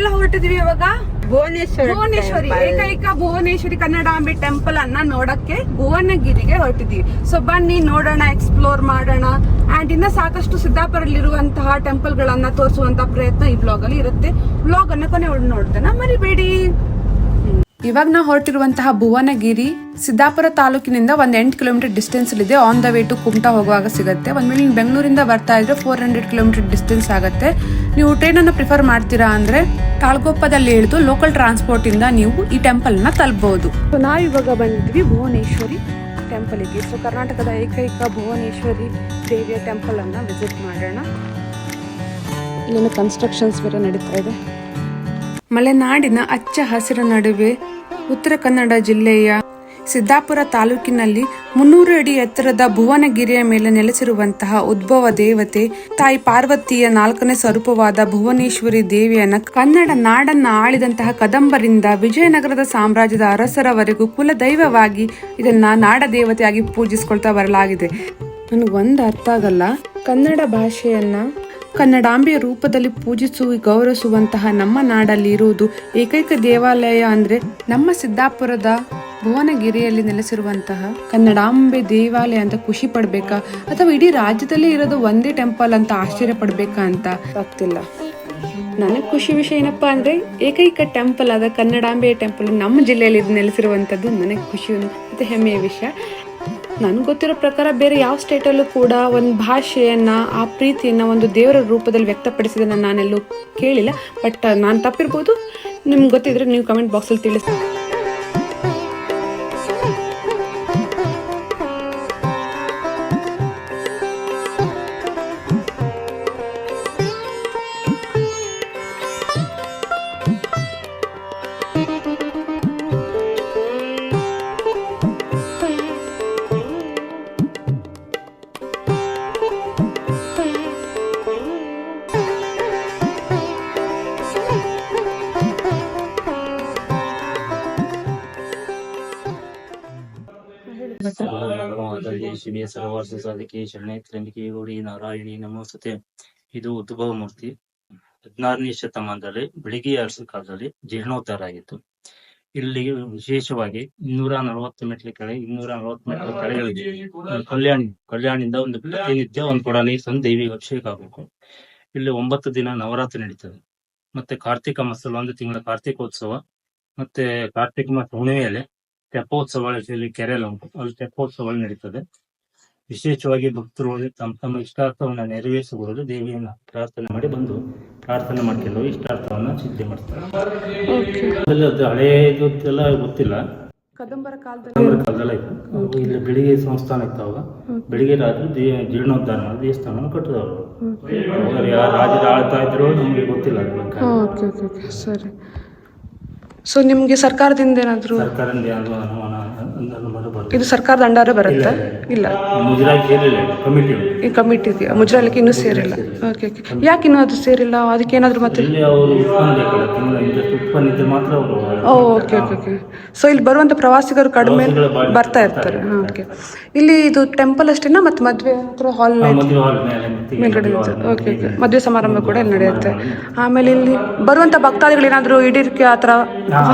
ಎಲ್ಲ ಹೊರಟಿದೀವಿ ಇವಾಗ ಭುವನೇಶ್ವರಿ ಏಕೈಕ ಭುವನೇಶ್ವರಿ ಕನ್ನಡಾಂಬೆ ಟೆಂಪಲ್ ಅನ್ನ ನೋಡಕ್ಕೆ ಭುವನಗಿರಿಗೆ ಹೊರಟಿದೀವಿ. ಸೊ ಬನ್ನಿ ನೋಡೋಣ, ಎಕ್ಸ್ಪ್ಲೋರ್ ಮಾಡೋಣ. ಅಂಡ್ ಇನ್ನ ಸಾಕಷ್ಟು ಸಿದ್ದಾಪುರಲ್ಲಿರುವಂತಹ ಟೆಂಪಲ್ ಗಳನ್ನ ತೋರಿಸುವಂತ ಪ್ರಯತ್ನ ಈ ಬ್ಲಾಗ್ ಅಲ್ಲಿ ಇರುತ್ತೆ. ಬ್ಲಾಗ್ ಅನ್ನ ಕೊನೆ ನೋಡ್ತಾನ ಮರಿಬೇಡಿ. ಇವಾಗ ನಾವು ಹೊರಟಿರುವಂತಹ ಭುವನಗಿರಿ ಸಿದ್ದಾಪುರ ತಾಲೂಕಿನಿಂದ 8 ಕಿಲೋಮೀಟರ್ ಡಿಸ್ಟೆನ್ಸ್ ಇದೆ. On the way to Kumta ಹೋಗುವಾಗ ಸಿಗುತ್ತೆ. ಒಂದ್ವೇಳೆ ನೀವು ಬೆಂಗಳೂರಿಂದ ಬರ್ತಾ ಇದ್ರೆ 400 ಕಿಲೋಮೀಟರ್ ಡಿಸ್ಟೆನ್ಸ್ ಆಗುತ್ತೆ. ನೀವು ಟ್ರೈನ್ ಅನ್ನು ಪ್ರಿಫರ್ ಮಾಡ್ತೀರಾ ಅಂದ್ರೆ ತಾಳ್ಗೊಪ್ಪದಲ್ಲಿ ಇಳಿದು ಲೋಕಲ್ ಟ್ರಾನ್ಸ್ಪೋರ್ಟ್ ಇಂದ ನೀವು ಈ ಟೆಂಪಲ್ ನ ತಲುಪಬಹುದು. ನಾವು ಇವಾಗ ಬಂದಿದ್ವಿ ಭುವನೇಶ್ವರಿ ಟೆಂಪಲ್ ಗೆ. ಸೊ ಕರ್ನಾಟಕದ ಏಕೈಕ ಭುವನೇಶ್ವರಿ ದೇವಿಯ ಟೆಂಪಲ್ ಅನ್ನ ವಿಸಿಟ್ ಮಾಡೋಣ. ಇಲ್ಲಿನ ಕನ್ಸ್ಟ್ರಕ್ಷನ್ಸ್ ಬೇರೆ ನಡೀತಾ ಇದೆ. ಮಲೆನಾಡಿನ ಹಚ್ಚ ಹಸಿರ ನಡುವೆ ಉತ್ತರ ಕನ್ನಡ ಜಿಲ್ಲೆಯ ಸಿದ್ದಾಪುರ ತಾಲೂಕಿನಲ್ಲಿ 300 ಅಡಿ ಎತ್ತರದ ಭುವನಗಿರಿಯ ಮೇಲೆ ನೆಲೆಸಿರುವಂತಹ ಉದ್ಭವ ದೇವತೆ ತಾಯಿ ಪಾರ್ವತಿಯ 4ನೇ ಸ್ವರೂಪವಾದ ಭುವನೇಶ್ವರಿ ದೇವಿಯನ್ನ ಕನ್ನಡ ನಾಡನ್ನ ಆಳಿದಂತಹ ಕದಂಬರಿಂದ ವಿಜಯನಗರದ ಸಾಮ್ರಾಜ್ಯದ ಅರಸರವರೆಗೂ ಕುಲದೈವವಾಗಿ ಇದನ್ನ ನಾಡ ದೇವತೆಯಾಗಿ ಪೂಜಿಸಿಕೊಳ್ತಾ ಬರಲಾಗಿದೆ. ನನಗೊಂದು ಅರ್ಥ ಆಗಲ್ಲ, ಕನ್ನಡ ಭಾಷೆಯನ್ನ ಕನ್ನಡಾಂಬೆಯ ರೂಪದಲ್ಲಿ ಪೂಜಿಸು ಗೌರವಿಸುವಂತಹ ನಮ್ಮ ನಾಡಲ್ಲಿ ಇರುವುದು ಏಕೈಕ ದೇವಾಲಯ ಅಂದ್ರೆ ನಮ್ಮ ಸಿದ್ದಾಪುರದ ಭುವನಗಿರಿಯಲ್ಲಿ ನೆಲೆಸಿರುವಂತಹ ಕನ್ನಡಾಂಬೆ ದೇವಾಲಯ ಅಂತ ಖುಷಿ ಪಡ್ಬೇಕಾ ಅಥವಾ ಇಡೀ ರಾಜ್ಯದಲ್ಲಿ ಇರೋದು ಒಂದೇ ಟೆಂಪಲ್ ಅಂತ ಆಶ್ಚರ್ಯ ಪಡ್ಬೇಕಾ ಅಂತ ಗೊತ್ತಿಲ್ಲ. ನನಗೆ ಖುಷಿ ವಿಷಯ ಏನಪ್ಪಾ ಅಂದ್ರೆ ಏಕೈಕ ಟೆಂಪಲ್ ಆದ ಕನ್ನಡಾಂಬೆಯ ಟೆಂಪಲ್ ನಮ್ಮ ಜಿಲ್ಲೆಯಲ್ಲಿ ನೆಲೆಸಿರುವಂತದ್ದು ನನಗೆ ಖುಷಿ ಮತ್ತೆ ಹೆಮ್ಮೆಯ ವಿಷಯ. ನನಗೆ ಗೊತ್ತಿರೋ ಪ್ರಕಾರ ಬೇರೆ ಯಾವ ಸ್ಟೇಟಲ್ಲೂ ಕೂಡ ಒಂದು ಭಾಷೆಯನ್ನ ಆ ಪ್ರೀತಿಯನ್ನ ಒಂದು ದೇವರ ರೂಪದಲ್ಲಿ ವ್ಯಕ್ತಪಡಿಸಿದ ನಾನೆಲ್ಲೂ ಕೇಳಿಲ್ಲ. ಬಟ್ ನಾನು ತಪ್ಪಿರ್ಬೋದು. ನಿಮ್ಗೆ ಗೊತ್ತಿದ್ರೆ ನೀವು ಕಮೆಂಟ್ ಬಾಕ್ಸಲ್ಲಿ ತಿಳಿಸಿ. ಶಿವಿಯ ಸರ್ವಾರ್ಥ ಸಾಧಕಿ ಶರಣೆ ತ್ರ್ಯಂಬಕೆ ಗೌರಿ ನಾರಾಯಣಿ ನಮೋಸ್ತುತೆ. ಇದು ಉದ್ಭವ ಮೂರ್ತಿ 16ನೇ ಶತಮಾನದಲ್ಲಿ ಬೆಳಗಿಯ ಅರಸು ಕಾಲದಲ್ಲಿ ಜೀರ್ಣೋದ್ಧಾರ ಆಗಿತ್ತು. ಇಲ್ಲಿ ವಿಶೇಷವಾಗಿ 240 ಮೆಟ್ಲ ಕೆಳಗಿದೆ. ಕಲ್ಯಾಣಿಯಿಂದ ಒಂದು ಪ್ರತಿನಿತ್ಯ ಒಂದು ಕೊಡ ನೀರು ತಂದು ದೇವಿಗೆ ಅಭಿಷೇಕ ಆಗಬೇಕು. ಇಲ್ಲಿ 9 ದಿನ ನವರಾತ್ರಿ ನಡೀತದೆ. ಮತ್ತೆ ಕಾರ್ತಿಕ ಮಾಸದಲ್ಲಿ 1 ತಿಂಗಳ ಕಾರ್ತಿಕೋತ್ಸವ, ಮತ್ತೆ ಕಾರ್ತಿಕ ಮಾಸ ಹುಣ್ಣಿಮೆಯಲ್ಲಿ ತೆಪ್ಪೋತ್ಸವ ಇಲ್ಲಿ ಕೆರೆಯಲ್ಲಿ ಉಂಟು. ಅಲ್ಲಿ ತೆಪ್ಪೋತ್ಸವ ನಡೀತದೆ. ವಿಶೇಷವಾಗಿ ಭಕ್ತರು ತಮ್ಮ ಇಷ್ಟಾರ್ಥವನ್ನ ನೆರವೇರಿಸಿಕೊಳ್ಳಲು ದೇವಿಯನ್ನ ಪ್ರಾರ್ಥನೆ ಮಾಡಿ ಬಂದು ಪ್ರಾರ್ಥನೆ ಮಾಡ್ಕೊಂಡು ಇಷ್ಟಾರ್ಥವನ್ನ ಸಿದ್ಧಿ ಮಾಡ್ತಾರೆ. ಅದು ಹಳೆಯದು ಎಲ್ಲ ಗೊತ್ತಿಲ್ಲ, ಕದಂಬರ ಕಾಲದಲ್ಲ ಇತ್ತು. ಇಲ್ಲಿ ಬೆಳಿಗ್ಗೆ ಸಂಸ್ಥಾನ ಇತ್ತು. ಅವಾಗ ಬೆಳಿಗ್ಗೆ ರಾತ್ರಿ ಜೀರ್ಣೋದ್ಧಾರ ಮಾಡಿ ದೇವಸ್ಥಾನ ಕಟ್ಟಿದವರು. ಯಾರು ರಾಜರು ಆಳ್ತಾ ಇದ್ರು ನಮ್ಗೆ ಗೊತ್ತಿಲ್ಲ. ಸರಿ. ಸೊ ನಿಮ್ಗೆ ಸರ್ಕಾರದಿಂದ ಏನಾದ್ರು ಇದು ಸರ್ಕಾರದ ಅಂಡಾರ ಬರುತ್ತೆ? ಇಲ್ಲ, ಈ ಕಮಿಟಿ ಇದೆಯಾ? ಮುಜರಾಯಿಗೆ ಇನ್ನೂ ಸೇರಿಲ್ಲ. Okay okay. ಯಾಕೆ ಇನ್ನೂ ಅದು ಸೇರಿಲ್ಲ? ಅದಕ್ಕೆ ಏನಾದ್ರು ಮತ್ತೆ ಓಕೆ ಓಕೆ ಓಕೆ. ಸೊ ಇಲ್ಲಿ ಬರುವಂತ ಪ್ರವಾಸಿಗರು ಕಡಿಮೆ ಬರ್ತಾ ಇರ್ತಾರೆ. ಓಕೆ. ಇಲ್ಲಿ ಇದು ಟೆಂಪಲ್ ಅಷ್ಟೇನಾ? ಮತ್ತೆ ಮದುವೆ ಹಾಲ್ ಮೇಲ್ಗಡೆ? Okay okay. ಮದುವೆ ಸಮಾರಂಭ ಕೂಡ ಇಲ್ಲಿ ನಡೆಯುತ್ತೆ. ಆಮೇಲೆ ಇಲ್ಲಿ ಬರುವಂತ ಭಕ್ತಾದಿಗಳು ಏನಾದ್ರು ಇಡೀರ್ಕೆ ಆತರ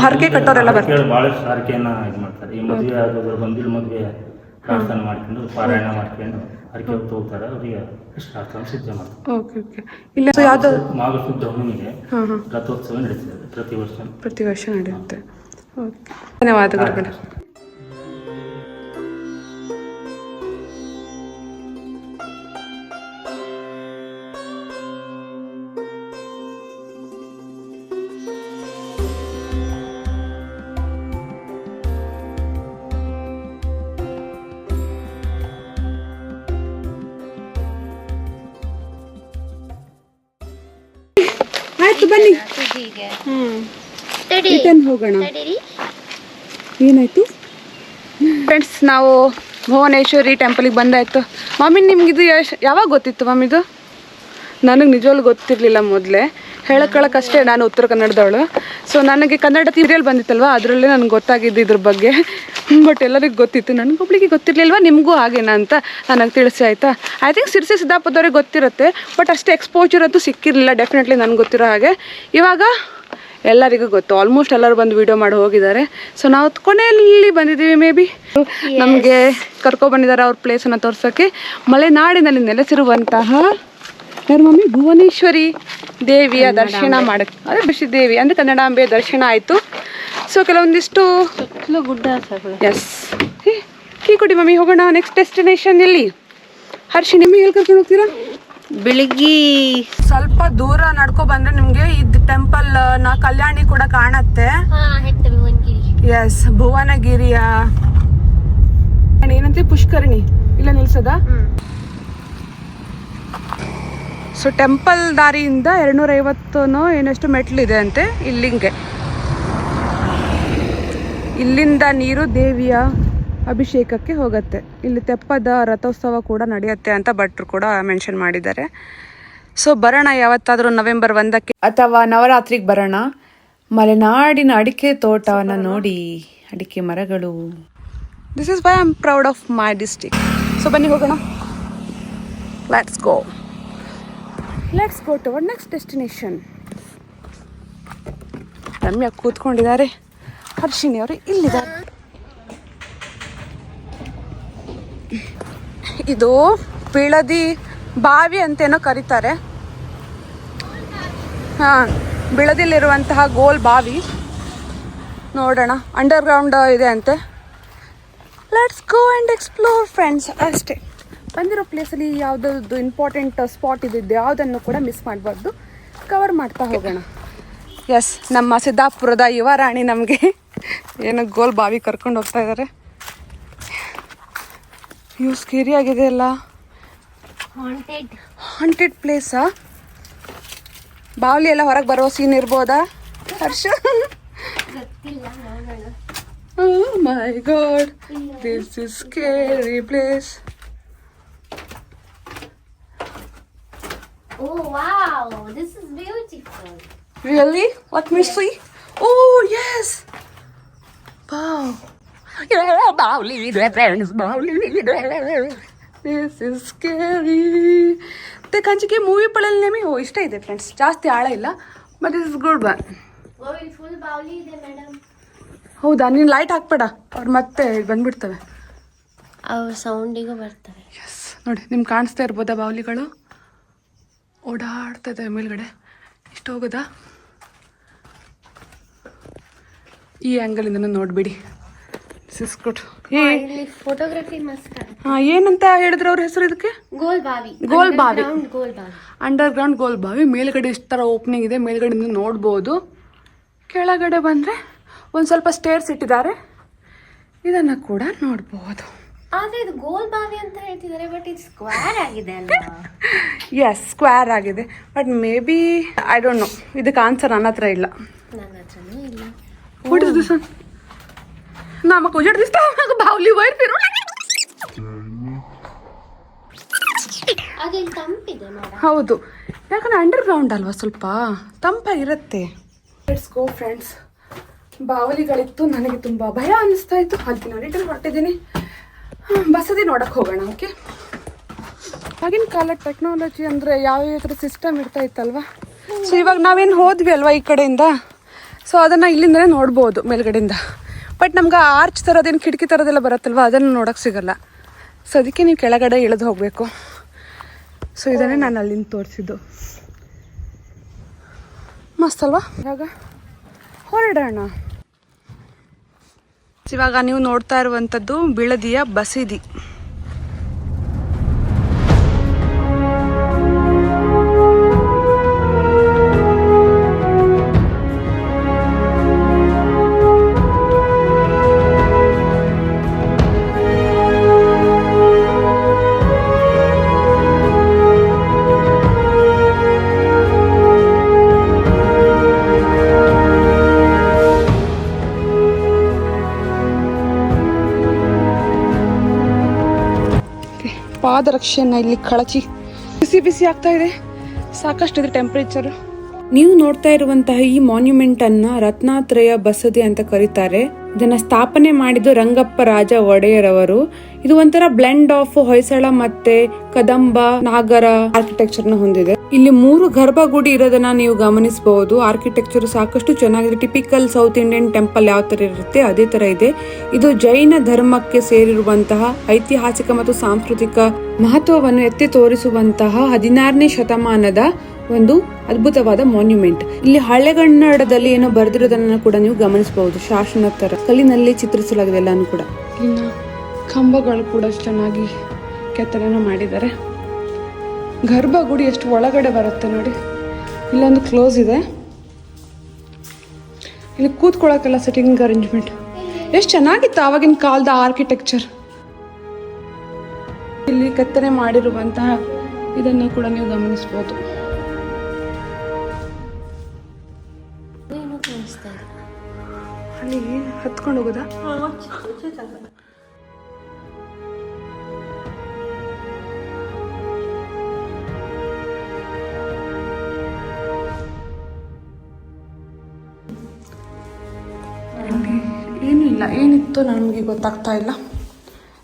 ಹರಕೆ ಕಟ್ಟೋರೆಲ್ಲ ಬರ್ತಾರೆ. ಬಹಳಷ್ಟು ಹರಕೆಯನ್ನ ಇದು ಮಾಡ್ತಾರೆ. ಈ ಮದುವೆ ಆಗೋದು ಬಂದಿಲ್ಲ, ಮದುವೆ ಪ್ರಾರ್ಥನೆ ಮಾಡ್ಕೊಂಡು ಪಾರಾಯಣ ಮಾಡ್ಕೊಂಡು ಹರಕೆ ಹೊತ್ತು ಹೋಗ್ತಾರೆ. ಅವರಿಗೆ ಇಷ್ಟಾರ್ಥವನ್ನು ಸಿದ್ಧ ಮಾಡ್ತಾರೆ. Okay okay. ಇಲ್ಲ ಯಾವ್ದು ಮಾಘ ಶುದ್ಧ ಹುಣ್ಣಿಮೆಗೆ ರಥೋತ್ಸವ ನಡೀತದೆ ಪ್ರತಿ ವರ್ಷ ನಡೆಯುತ್ತೆ. ಓಕೆ, ಧನ್ಯವಾದಗಳು. ಆಯ್ತು ಬನ್ನಿ. ಹೋಗೋಣ. ಏನಾಯ್ತು ಫ್ರೆಂಡ್ಸ್, ನಾವು ಭುವನೇಶ್ವರಿ ಟೆಂಪಲಿಗೆ ಬಂದಾಯ್ತು. ಮಮ್ಮಿ ನಿಮ್ಗಿದು ಯಾವಾಗ ಗೊತ್ತಿತ್ತು ಮಮ್ಮಿ? ಇದು ನನಗೆ ನಿಜವಾಗ್ಲೂ ಗೊತ್ತಿರಲಿಲ್ಲ. ಮೊದಲೇ ಹೇಳಕ್ಕಳಕ್ಕಷ್ಟೇ ನಾನು ಉತ್ತರ ಕನ್ನಡದವಳು. ಸೊ ನನಗೆ ಕನ್ನಡ ಸೀರಿಯಲ್ ಬಂದಿತ್ತಲ್ವ, ಅದರಲ್ಲೇ ನನಗೆ ಗೊತ್ತಾಗಿದ್ದು ಇದ್ರ ಬಗ್ಗೆ. ಬಟ್ ಎಲ್ಲರಿಗೂ ಗೊತ್ತಿತ್ತು, ನನಗೊಬ್ಳಿಗೆ ಗೊತ್ತಿರಲಿಲ್ವ ನಿಮಗೂ ಹಾಗೇನಾ ಅಂತ ನನಗೆ ತಿಳಿಸಿ ಆಯಿತಾ. ಐ ಥಿಂಕ್ ಸಿರ್ಸಿ ಸಿದ್ದಾಪುರದವ್ರಿಗೆ ಗೊತ್ತಿರುತ್ತೆ, ಬಟ್ ಅಷ್ಟು ಎಕ್ಸ್ಪೋಜರ್ ಅಂತೂ ಸಿಕ್ಕಿರಲಿಲ್ಲ ಡೆಫಿನೆಟ್ಲಿ ನನಗೆ ಗೊತ್ತಿರೋ ಹಾಗೆ. ಇವಾಗ ಎಲ್ಲರಿಗೂ ಗೊತ್ತು, ಆಲ್ಮೋಸ್ಟ್ ಎಲ್ಲರೂ ಬಂದು ವಿಡಿಯೋ ಮಾಡಿ ಹೋಗಿದ್ದಾರೆ. ಸೊ ನಾವು ಕೊನೆಯಲ್ಲಿ ಬಂದಿದ್ದೀವಿ. ಮೇ ಬಿ ನಮಗೆ ಕರ್ಕೊಬಂದಿದ್ದಾರೆ ಅವ್ರ ಪ್ಲೇಸನ್ನು ತೋರ್ಸೋಕ್ಕೆ. ಮಲೆನಾಡಿನಲ್ಲಿ ನೆಲೆಸಿರುವಂತಹ ಯಾರು ಮಮ್ಮಿ ಭುವನೇಶ್ವರಿ ದೇವಿಯ ದರ್ಶನ ಮಾಡಕ್ಕೆ, ಅದೇ ಬಿಸಿ ದೇವಿ ಅಂದರೆ ಕನ್ನಡಾಂಬೆ ದರ್ಶನ ಆಯಿತು. ಸೊ ಕೆಲವೊಂದಿಷ್ಟು ಗುಡ್ಡ ಎಸ್ ಕೀ ಕೊಡಿ ಮಮ್ಮಿ, ಹೋಗೋಣ ನೆಕ್ಸ್ಟ್ ಡೆಸ್ಟಿನೇಷನ್ ಎಲ್ಲಿ. ಹರ್ಷಿನಿ ನಿಮಗೆ ಎಲ್ಲಿ ಕರ್ಕೊಂಡು ಹೋಗ್ತೀರಾ? ಬೆಳಿಗ್ಗೆ ಸ್ವಲ್ಪ ದೂರ ನಡ್ಕೊ ಬಂದ್ರೆ ನಿಮ್ಗೆ ಇದು ಟೆಂಪಲ್ ನ ಕಲ್ಯಾಣಿ ಕೂಡ ಕಾಣತ್ತೆ. ಎಸ್, ಭುವನಗಿರಿಯ ಏನಂತೆ ಪುಷ್ಕರಣಿ ಇಲ್ಲ ನಿಲ್ಸದ. ಸೊ ಟೆಂಪಲ್ ದಾರಿಯಿಂದ 250 ಏನಷ್ಟು ಮೆಟ್ಲಿದೆ ಅಂತೆ ಇಲ್ಲಿಂಗೆ. ಇಲ್ಲಿಂದ ನೀರು ದೇವಿಯ ಅಭಿಷೇಕಕ್ಕೆ ಹೋಗುತ್ತೆ. ಇಲ್ಲಿ ತೆಪ್ಪದ ರಥೋತ್ಸವ ಕೂಡ ನಡೆಯುತ್ತೆ ಅಂತ ಭಟ್ರು ಕೂಡ ಮೆನ್ಷನ್ ಮಾಡಿದ್ದಾರೆ. ಸೊ ಬರೋಣ ಯಾವತ್ತಾದರೂ ನವೆಂಬರ್ 1 ಅಥವಾ ನವರಾತ್ರಿಗೆ ಬರೋಣ. ಮಲೆನಾಡಿನ ಅಡಿಕೆ ತೋಟವನ್ನು ನೋಡಿ, ಅಡಿಕೆ ಮರಗಳು. This is why I am proud of my district. So ಬನ್ನಿ ಹೋಗೋಣ. Let's go to our next destination. Ramya ಕೂತ್ಕೊಂಡಿದ್ದಾರೆ, ಹರ್ಷಿನಿ ಅವರು ಇಲ್ಲಿದ್ದಾರೆ. ಇದು ಬಿಳದಿ ಬಾವಿ ಅಂತೇನೋ ಕರೀತಾರೆ. ಹಾಂ, ಬಿಳದಿಲಿರುವಂತಹ ಗೋಲ್ ಬಾವಿ ನೋಡೋಣ. ಅಂಡರ್ ಗ್ರೌಂಡ್ ಇದೆ ಅಂತೆ. Let's go and explore friends. ಅಷ್ಟೇ, ಬಂದಿರೋ ಪ್ಲೇಸಲ್ಲಿ ಯಾವುದಾದ್ರು ಇಂಪಾರ್ಟೆಂಟ್ ಸ್ಪಾಟ್ ಇದ್ದಿದ್ದು ಯಾವುದನ್ನು ಕೂಡ ಮಿಸ್ ಮಾಡಬಾರ್ದು, ಕವರ್ ಮಾಡ್ತಾ ಹೋಗೋಣ. ಎಸ್, ನಮ್ಮ ಸಿದ್ದಾಪುರದ ಯುವ ರಾಣಿ ನಮಗೆ ಏನೋ ಗೋಲ್ ಬಾವಿ ಕರ್ಕೊಂಡು ಹೋಗ್ತಾ ಇದ್ದಾರೆ. ಇವು ಸ್ಕೇರಿ ಆಗಿದೆ ಅಲ್ಲ. ಹಾಂಟೆಡ್ ಪ್ಲೇಸಾ? ಬಾವಲಿ ಎಲ್ಲ ಹೊರಗೆ ಬರೋ ಸೀನ್ ಇರ್ಬೋದಾ Harsha? Oh my god, this is scary place. Oh wow, this is beautiful. Really? Let me see. Oh yes. Wow. This is scary. ಮತ್ತೆ ಕಂಚಿಗೆ ಮೂವಿ ಪಳಲ್ಲಿ ನೇಮಿ ಇಷ್ಟ ಇದೆ ಫ್ರೆಂಡ್ಸ್, ಜಾಸ್ತಿ ಆಳ ಇಲ್ಲ, but this is good one. Oh, ಇಲ್ಲಿ full ಬಾವಲಿ ಇದೆ madam. ಹೌದಾ? ನೀನು ಲೈಟ್ ಹಾಕ್ಬೇಡ, ಅವ್ರು ಮತ್ತೆ ಬಂದ್ಬಿಡ್ತವೆ. ಅವ್ರ ಸೌಂಡಿಗೂ ಬರ್ತವೆ. ಎಸ್, ನೋಡಿ ನಿಮ್ಗೆ ಕಾಣಿಸ್ತಾ ಇರ್ಬೋದಾ ಬಾವಲಿಗಳು ಓಡಾಡ್ತಾ ಇದ್ದಾವೆ ಮೇಲ್ಗಡೆ. ಇಷ್ಟು ಹೋಗೋದಾ? ಈ ಆ್ಯಂಗಲಿಂದ ನೋಡಿಬಿಡಿ. This is good. ಇಲ್ಲಿ ಫೋಟೋಗ್ರಫಿ ಮಸ್ತ್. ಹಾಂ, ಏನಂತ ಹೇಳಿದ್ರು ಅವ್ರ ಹೆಸರು ಇದಕ್ಕೆ? ಗೋಲ್ ಬಾವಿ. ಗೋಲ್ ಬಾವಿ, ಗೋಲ್ ಬಾವಿ, ಅಂಡರ್ ಗ್ರೌಂಡ್ ಗೋಲ್ ಬಾವಿ. ಮೇಲ್ಗಡೆ ಇಷ್ಟು ಥರ ಓಪನಿಂಗ್ ಇದೆ, ಮೇಲ್ಗಡೆಯಿಂದ ನೋಡ್ಬೋದು. ಕೆಳಗಡೆ ಬಂದರೆ ಒಂದು ಸ್ವಲ್ಪ ಸ್ಟೇರ್ಸ್ ಇಟ್ಟಿದ್ದಾರೆ, ಇದನ್ನು ಕೂಡ ನೋಡ್ಬೋದು. ಆದ್ರೆ ಇದು ಗೋಲ್ ಬಾವಿ ಅಂತ ಹೇಳ್ತಿದ್ದಾರೆ, ಬಟ್ ಇದು ಸ್ಕ್ವೇರ್ ಆಗಿದೆ ಅಲ್ಲ? ಎಸ್, ಸ್ಕ್ವೇರ್ ಆಗಿದೆ, but may be I don't know. ಇದಕ್ಕೆ ಆನ್ಸರ್ ನನ್ನ ಹತ್ರ ಇಲ್ಲ. ನನ್ನ ಹತ್ರನೂ ಇಲ್ಲ. What is this one? ನಮಗೆ ಉಜಾಡ್ ದಿಸ್ತಾ ಬಾವ್ಲಿ ವೈರ್ ಫಿರು. ಅದು ಇಲ್ಲಿ ತಂಪಿದೆ ಮೇಡಮ್. ಹೌದು, ಯಾಕಂದ್ರೆ ಅಂಡರ್ ಗ್ರೌಂಡ್ ಅಲ್ವಾ, ಸ್ವಲ್ಪ ತಂಪಾಗಿರುತ್ತೆ. Let's go friends. ಬಾವಲಿಗಳಿತ್ತು, ನನಗೆ ತುಂಬ ಭಯ ಅನ್ನಿಸ್ತಾ ಇತ್ತು, ಅದಕ್ಕೆ ನಾನು ರಿಟರ್ನ್ ಹೊರಟಿದ್ದೀನಿ. ಬಸದಿ ನೋಡಕ್ಕೆ ಹೋಗೋಣ. ಓಕೆ, ಆಗಿನ ಕಾಲ ಟೆಕ್ನಾಲಜಿ ಅಂದರೆ ಯಾವ ಥರ ಸಿಸ್ಟಮ್ ಇರ್ತಾ ಇತ್ತಲ್ವಾ. ಸೊ ಇವಾಗ ನಾವೇನು ಹೋದ್ವಿ ಅಲ್ವಾ ಈ ಕಡೆಯಿಂದ, ಸೊ ಅದನ್ನು ಇಲ್ಲಿಂದಲೇ ನೋಡ್ಬೋದು ಮೇಲ್ಗಡೆಯಿಂದ. ಬಟ್ ನಮ್ಗೆ ಆರ್ಚ್ ಥರದೇನು ಕಿಟಕಿ ಥರದೆಲ್ಲ ಬರುತ್ತಲ್ವ, ಅದನ್ನು ನೋಡೋಕ್ಕೆ ಸಿಗಲ್ಲ. ಸೊ ಅದಕ್ಕೆ ನೀವು ಕೆಳಗಡೆ ಇಳಿದು ಹೋಗಬೇಕು. ಸೊ ಇದನ್ನೇ ನಾನು ಅಲ್ಲಿಂದ ತೋರಿಸಿದ್ದು. ಮಸ್ತ್ ಅಲ್ವಾ? ಇವಾಗ ಹೊರಡೋಣ. ಇವಾಗ ನೀವು ನೋಡ್ತಾ ಇರುವಂಥದ್ದು ಬಿಳದಿಯ ಬಸದಿ. ಪಾದರಕ್ಷೆಯನ್ನು ಇಲ್ಲಿ ಕಳಚಿ ಬಿಸಿ ಬಿಸಿ ಆಗ್ತಾ ಇದೆ, ಸಾಕಷ್ಟಿದೆ ಟೆಂಪರೇಚರ್. ನೀವು ನೋಡ್ತಾ ಇರುವಂತಹ ಈ ಮಾನ್ಯುಮೆಂಟ್ ಅನ್ನ ರತ್ನಾತ್ರಯ ಬಸದಿ ಅಂತ ಕರೀತಾರೆ. ಇದನ್ನ ಸ್ಥಾಪನೆ ಮಾಡಿದ್ದು ರಂಗಪ್ಪ ರಾಜ ಒಡೆಯರ್ ಅವರು. ಇದು ಒಂಥರ ಬ್ಲೆಂಡ್ ಆಫ್ ಹೊಯ್ಸಳ ಮತ್ತೆ ಕದಂಬ ನಾಗರ ಆರ್ಕಿಟೆಕ್ಚರ್ ನ ಹೊಂದಿದೆ. ಇಲ್ಲಿ 3 ಗರ್ಭಗುಡಿ ಇರೋದನ್ನ ನೀವು ಗಮನಿಸಬಹುದು. ಆರ್ಕಿಟೆಕ್ಚರ್ ಸಾಕಷ್ಟು ಚೆನ್ನಾಗಿದೆ. ಟಿಪಿಕಲ್ ಸೌತ್ ಇಂಡಿಯನ್ ಟೆಂಪಲ್ ಯಾವ ತರ ಇರುತ್ತೆ ಅದೇ ತರ ಇದೆ. ಇದು ಜೈನ ಧರ್ಮಕ್ಕೆ ಸೇರಿರುವಂತಹ ಐತಿಹಾಸಿಕ ಮತ್ತು ಸಾಂಸ್ಕೃತಿಕ ಮಹತ್ವವನ್ನು ಎತ್ತಿ ತೋರಿಸುವಂತಹ 16ನೇ ಶತಮಾನದ ಒಂದು ಅದ್ಭುತವಾದ ಮಾನ್ಯುಮೆಂಟ್. ಇಲ್ಲಿ ಹಳೆಗನ್ನಡದಲ್ಲಿ ಏನೋ ಬರೆದಿರೋದನ್ನ ಕೂಡ ನೀವು ಗಮನಿಸಬಹುದು. ಶಾಸನ ತರ ಕಲ್ಲಿನಲ್ಲಿ ಚಿತ್ರಿಸಲಾಗಿದೆ ಎಲ್ಲಾನು ಕೂಡ. ಇನ್ನು ಕಂಬಗಳು ಕೂಡ ಚೆನ್ನಾಗಿ ಕೆತ್ತನೆ ಮಾಡಿದ್ದಾರೆ. ಗರ್ಭಗುಡಿ ಎಷ್ಟು ಒಳಗಡೆ ಬರುತ್ತೆ ನೋಡಿ. ಇಲ್ಲೊಂದು ಕ್ಲೋಸ್ ಇದೆ. ಇಲ್ಲಿ ಕೂತ್ಕೊಳ್ಳೋಕೆಲ್ಲ ಸಿಟ್ಟಿಂಗ್ ಅರೇಂಜ್ಮೆಂಟ್ ಎಷ್ಟು ಚೆನ್ನಾಗಿತ್ತು ಆವಾಗಿನ ಕಾಲದ ಆರ್ಕಿಟೆಕ್ಚರ್. ಇಲ್ಲಿ ಕೆತ್ತನೆ ಮಾಡಿರುವಂತಹ ಇದನ್ನು ಕೂಡ ನೀವು ಗಮನಿಸಬಹುದು. ಅಲ್ಲಿ ಹತ್ಕೊಂಡು ಹೋಗೋದಾ? ಏನಿಲ್ಲ, ಏನಿತ್ತು ನಮಗೆ ಗೊತ್ತಾಗ್ತಾ ಇಲ್ಲ.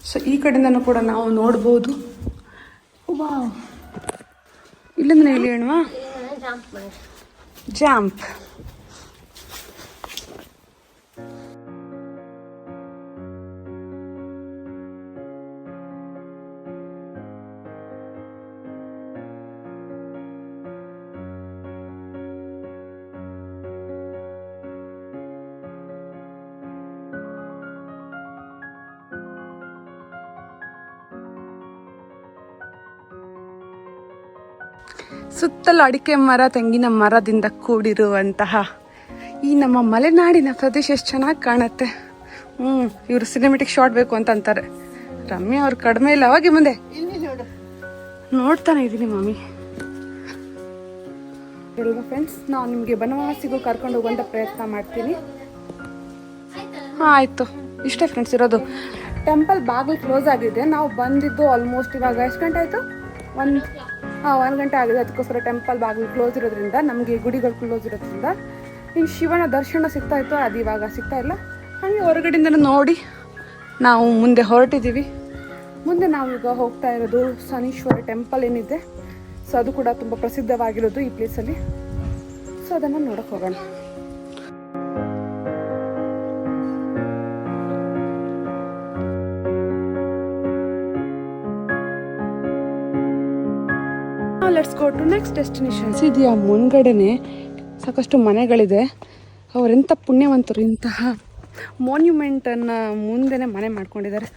ಸೊ ಈ ಕಡೆಯಿಂದನೂ ಕೂಡ ನಾವು ನೋಡ್ಬೋದು. ವಾವ್, ಇಲ್ಲಿಂದ ಹೇಳಿ ಹೇಳುವ ಜಾಂಪ್. ಸುತ್ತಲೂ ಅಡಿಕೆ ಮರ, ತೆಂಗಿನ ಮರದಿಂದ ಕೂಡಿರುವಂತಹ ಈ ನಮ್ಮ ಮಲೆನಾಡಿನ ಪ್ರದೇಶ ಎಷ್ಟು ಚೆನ್ನಾಗಿ ಕಾಣುತ್ತೆ. ಇವರು ಸಿನಿಮೆಟಿಕ್ ಶಾಟ್ ಬೇಕು ಅಂತ ಅಂತಾರೆ. ರಮ್ಯಾ ಅವ್ರು ಕಡಿಮೆ ಇಲ್ಲ, ಅವಾಗೆ ಮುಂದೆ ನೋಡ್ತಾನೆ ಇದ್ದೀನಿ ಮಮ್ಮಿ. ಎಲ್ಲ ಫ್ರೆಂಡ್ಸ್, ನಾನು ನಿಮಗೆ ಬನವಾಸಿಗೂ ಕರ್ಕೊಂಡು ಹೋಗುವಂಥ ಪ್ರಯತ್ನ ಮಾಡ್ತೀನಿ. ಆಯಿತು, ಇಷ್ಟೇ ಫ್ರೆಂಡ್ಸ್ ಇರೋದು. ಟೆಂಪಲ್ ಬಾಗಿಲು ಕ್ಲೋಸ್ ಆಗಿದೆ. ನಾವು ಬಂದಿದ್ದು ಆಲ್ಮೋಸ್ಟ್ ಇವಾಗ ಎಷ್ಟು ಗಂಟೆ ಆಯಿತು? 1 ಗಂಟೆ ಆಗಿದೆ. ಅದಕ್ಕೋಸ್ಕರ ಟೆಂಪಲ್ ಬಾಗಿಲು ಕ್ಲೋಸ್ ಇರೋದ್ರಿಂದ, ನಮಗೆ ಗುಡಿಗಳು ಕ್ಲೋಸ್ ಇರೋದ್ರಿಂದ ಇನ್ನು ಶಿವನ ದರ್ಶನ ಸಿಗ್ತಾ ಇತ್ತು, ಅದು ಇವಾಗ ಸಿಗ್ತಾ ಇಲ್ಲ. ಹಾಗೆ ಹೊರಗಡೆಯಿಂದ ನೋಡಿ ನಾವು ಮುಂದೆ ಹೊರಟಿದ್ದೀವಿ. ಮುಂದೆ ನಾವೀಗ ಹೋಗ್ತಾ ಇರೋದು ಶನೀಶ್ವರ ಟೆಂಪಲ್ ಏನಿದೆ. ಸೊ ಅದು ಕೂಡ ತುಂಬ ಪ್ರಸಿದ್ಧವಾಗಿರೋದು ಈ ಪ್ಲೇಸಲ್ಲಿ. ಸೊ ಅದನ್ನು ನೋಡೋಕೆ ಹೋಗೋಣ. Let's go to next destination. ಇದೆಯಾ ಮುಂದ್ಗಡೆನೆ ಸಾಕಷ್ಟು ಮನೆಗಳಿದೆ. ಅವರೆಂಥ ಪುಣ್ಯವಂತರು, ಇಂತಹ ಮಾನ್ಯುಮೆಂಟನ್ನು ಮುಂದೆನೇ ಮನೆ ಮಾಡ್ಕೊಂಡಿದ್ದಾರೆ.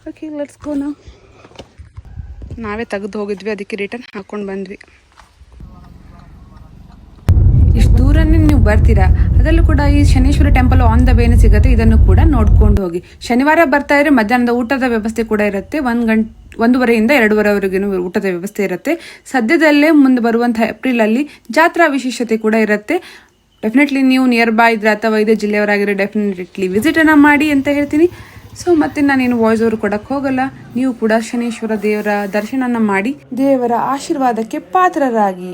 Okay, let's go. ನಾವೇ ತೆಗೆದು ಹೋಗಿದ್ವಿ, ಅದಕ್ಕೆ ರಿಟರ್ನ್ ಹಾಕ್ಕೊಂಡು ಬಂದ್ವಿ. ಇಷ್ಟು ದೂರನೇ ನೀವು ಬರ್ತೀರಾ, ಅದರಲ್ಲೂ ಕೂಡ ಈ ಶನೇಶ್ವರ ಟೆಂಪಲ್ ಆನ್ ದ ವೇನೆ ಸಿಗುತ್ತೆ. ಇದನ್ನು ಕೂಡ ನೋಡ್ಕೊಂಡು ಹೋಗಿ. ಶನಿವಾರ ಬರ್ತಾ ಇದ್ರೆ ಮಧ್ಯಾಹ್ನದ ಊಟದ ವ್ಯವಸ್ಥೆ ಕೂಡ ಇರುತ್ತೆ. 1:30 to 2:30ವರೆಗೂ ಊಟದ ವ್ಯವಸ್ಥೆ ಇರುತ್ತೆ. ಸದ್ಯದಲ್ಲೇ ಮುಂದೆ ಬರುವಂತಹ ಏಪ್ರಿಲಲ್ಲಿ ಜಾತ್ರಾ ವಿಶೇಷತೆ ಕೂಡ ಇರುತ್ತೆ. ಡೆಫಿನೆಟ್ಲಿ ನೀವು ನಿಯರ್ ಬೈ ಇದ್ರೆ ಅಥವಾ ಇದೇ ಜಿಲ್ಲೆಯವರಾಗಿರೋ ಡೆಫಿನೆಟ್ಲಿ ವಿಸಿಟನ್ನು ಮಾಡಿ ಅಂತ ಹೇಳ್ತೀನಿ. ಸೊ ಮತ್ತೆ ನಾನೇನು ವಾಯ್ಸ್ ಓವರ್ ಕೊಡಕ್ಕೆ ಹೋಗಲ್ಲ. ನೀವು ಕೂಡ ಶನೇಶ್ವರ ದೇವರ ದರ್ಶನನ ಮಾಡಿ ದೇವರ ಆಶೀರ್ವಾದಕ್ಕೆ ಪಾತ್ರರಾಗಿ.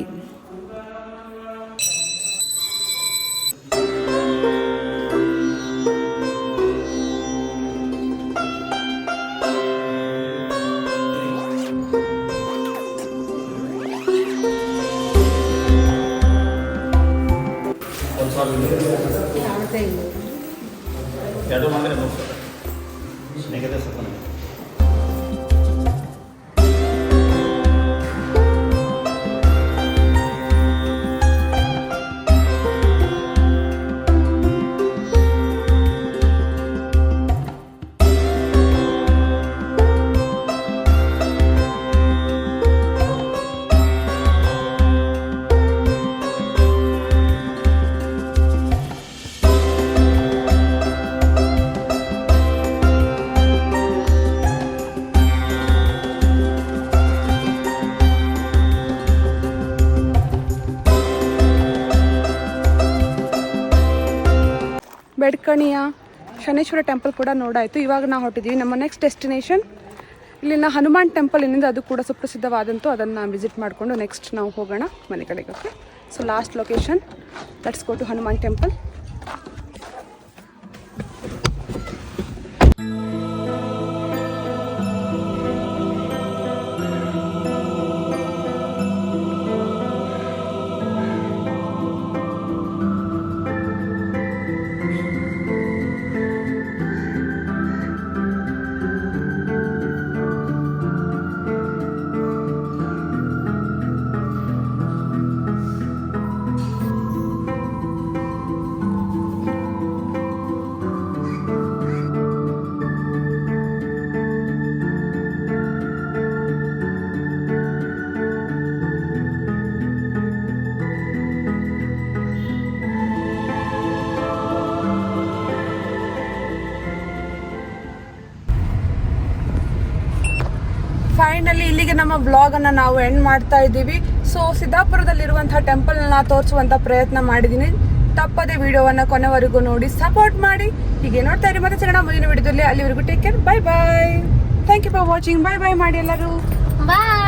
ಬೆಡ್ಕಣಿಯ ಶನೇಶ್ವರ ಟೆಂಪಲ್ ಕೂಡ ನೋಡಾಯಿತು. ಇವಾಗ ನಾವು ಹೊರಟಿದ್ದೀವಿ ನಮ್ಮ ನೆಕ್ಸ್ಟ್ ಡೆಸ್ಟಿನೇಷನ್. ಇಲ್ಲಿನ ಹನುಮಾನ್ ಟೆಂಪಲ್ ಏನಿದೆ ಅದು ಕೂಡ ಸುಪ್ರಸಿದ್ಧವಾದಂತು. ಅದನ್ನು ವಿಸಿಟ್ ಮಾಡಿಕೊಂಡು ನೆಕ್ಸ್ಟ್ ನಾವು ಹೋಗೋಣ ಮನೆ ಕಡೆಗೆ. Okay, so last location, let's go to Hanuman temple. ನಮ್ಮ ವ್ಲಾಗ್ ಅನ್ನ ನಾವು ಎಂಡ್ ಮಾಡ್ತಾ ಇದ್ದೀವಿ. ಸೊ ಸಿದ್ದಾಪುರದಲ್ಲಿರುವಂತಹ ಟೆಂಪಲ್ ನ ತೋರಿಸುವಂತ ಪ್ರಯತ್ನ ಮಾಡಿದೀನಿ. ತಪ್ಪದೆ ವಿಡಿಯೋವನ್ನ ಕೊನೆವರೆಗೂ ನೋಡಿ ಸಪೋರ್ಟ್ ಮಾಡಿ. ಹೀಗೆ ನೋಡ್ತಾ ಇರಿ. ಮತ್ತೆ ಸಿಗೋಣ ಮುಂದಿನ ವಿಡಿಯೋದಲ್ಲಿ. ಅಲ್ಲಿವರೆಗೂ take care. Bye bye. Thank you for watching. Bye bye ಮಾಡಿ ಎಲ್ಲರೂ. ಬಾಯ್.